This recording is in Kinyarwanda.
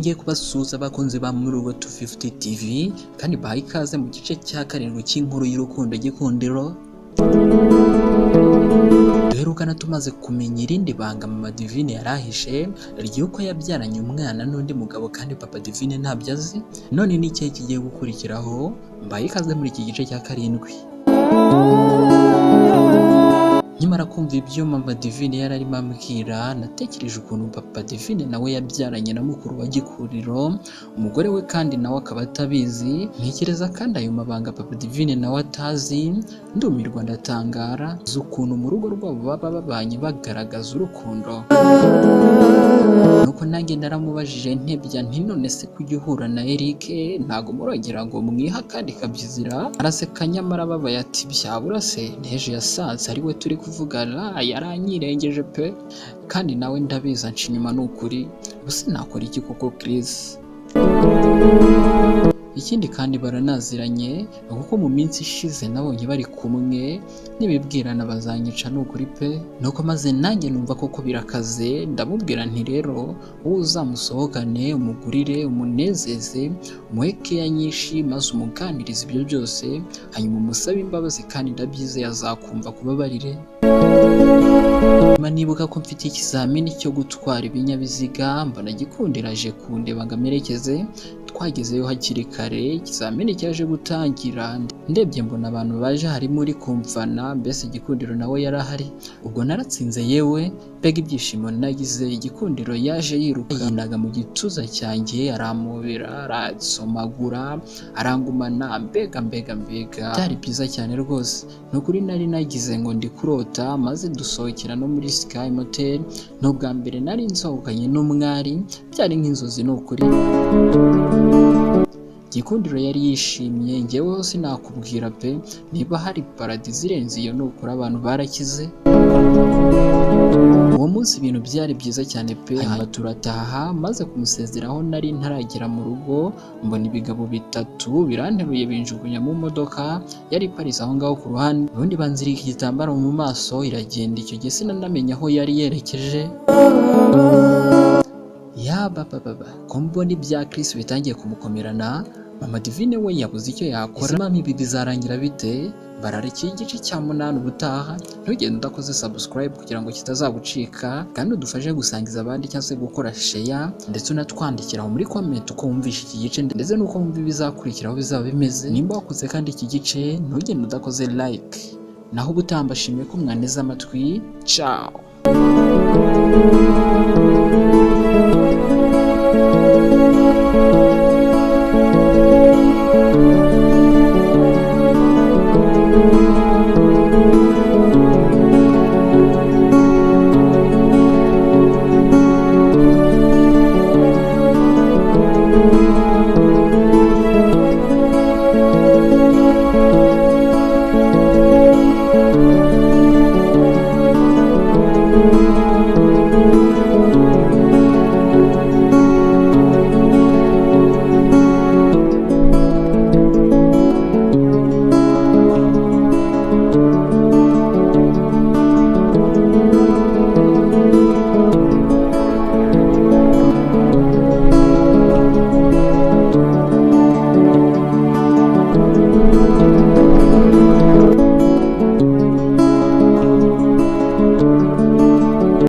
nongeye kubasuhuza abakunzi ba Murugo 250 TV kandi bahaye ikaze mu gice cya karindwi cy'inkuru y'urukundo Gikundiro. Duherukana tumaze kumenya irindi banga Mama Divine yarahishe ry'uko yabyaranye umwana n'undi mugabo kandi Papa Divine ntabyo azi. None ni ikihe kigiye gukurikiraho? Mbaye ikaze muri iki gice cya karindwi. Nyamara kumva ibyo Mama Divine yararimo ambwira, natekereje ukuntu Papa Divine nawe yabyaranye na mukuru wa Gikundiro, umugore we kandi nawe akaba atabizi. Ntekereza kandi ayo mabanga Papa Divine nawe atazi. Ndumirwa ndatangara z'ukuntu mu rugo rwabo baba babanye bagaragaza urukundo. Nuko nanjye naramubajije ntebya nti none se kujya uhura na Eric ntago murongera ngo mwiha kandi kabyizira? Araseka nyamara babaye ati byabura se nteje yasanze ari we turi kuvugana, yaranyirengeje pe kandi nawe ndabiza nci nyuma n'ukuri. Buse nakora iki koko Chris? Ikindi kandi baranaziranye kuko mu minsi ishize nabonye bari kumwe, nibibwirana bazanyica n'ukuri pe. Nuko maze nanjye numva koko birakaze, ndamubwira nti rero wowe uzamusohokane, umugurire, umunezeze, umuheke ya nyinshi maze umuganirize ibyo byose, hanyuma umusabe imbabazi kandi ndabyizeye azakumva kubabarire. Nibuka ko mfite ikizamini cyo gutwara ibinyabiziga, mbona Gikundiro aje kundeba ngo amerekeze. Twagezeyo hakiri kare, ikizamini cyaje gutangira. Ndebye mbona abantu baje harimo uri kumfana, mbese Gikundiro nawe yarahari. Ubwo naratsinze yewe, mbega ibyishimo nagize. Gikundiro yaje yiruka yinaga mu gituza cyanjye, aramubera, arasomagura, arangumana, mbega byari byiza cyane rwose. Nukuri nari nagize ngo ndi kurota, maze dusohokera no muri Sky Motel. N'ubwa mbere nari nsohokanye n'umwari, byari nk'inzozi n'ukuri. Gikundiro yari yishimye, njyewe sinakubwira pe, niba hari Paradizo irenze iyo n'ukuri abantu barakize. Uwo munsi ibintu byari byiza cyane pe. Hanyuma turataha, maze kumusezeraho nari ntaragera mu rugo, mbona ibigabo bitatu biranteruye binjugunya mu modoka yari iparitse aho ngaho ku ruhande. Ubundi banzirika igitambaro mu maso iragenda. Icyo gihe sinanamenya aho yari yerekeje. Ko mbona ibya Chris bitangiye kumukomerana, Mama Divine we yabuze icyo yakora. Mama ibi bizarangira bite? Bararikiye igice cya 8 ubutaha. Ntugende udakoze subscribe kugira ngo kitazagucika, kandi udufashe gusangiza abandi cyangwa se gukora share, ndetse unatwandikira muri comment uko wumvisha iki gice ndetse nuko wumva bizakurikiraho bizaba bimeze. Nimba wakuze kandi iki gice ntugende udakoze like. Naho ubutambashimiye ko mwaneze amatwi. Ciao.